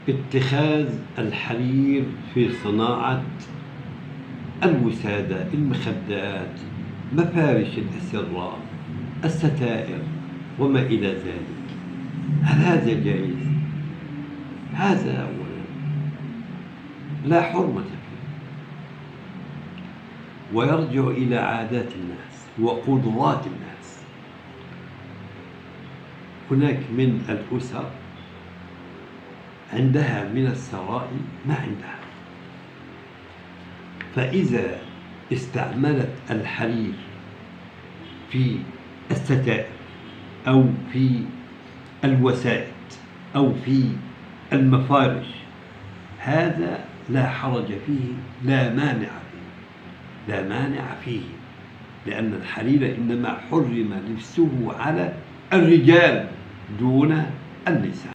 اتخاذ الحرير في صناعة الوسادة، المخدات، مفارش الأسرة، الستائر وما إلى ذلك. هل هذا جائز؟ هذا أولا لا حرمة فيه، ويرجع إلى عادات الناس وقدرات الناس. هناك من الأسر عندها من الثراء ما عندها، فإذا استعملت الحرير في الستائر أو في الوسائد أو في المفارش، هذا لا حرج فيه، لا مانع فيه، لا مانع فيه، لأن الحرير إنما حرم لبسه على الرجال دون النساء.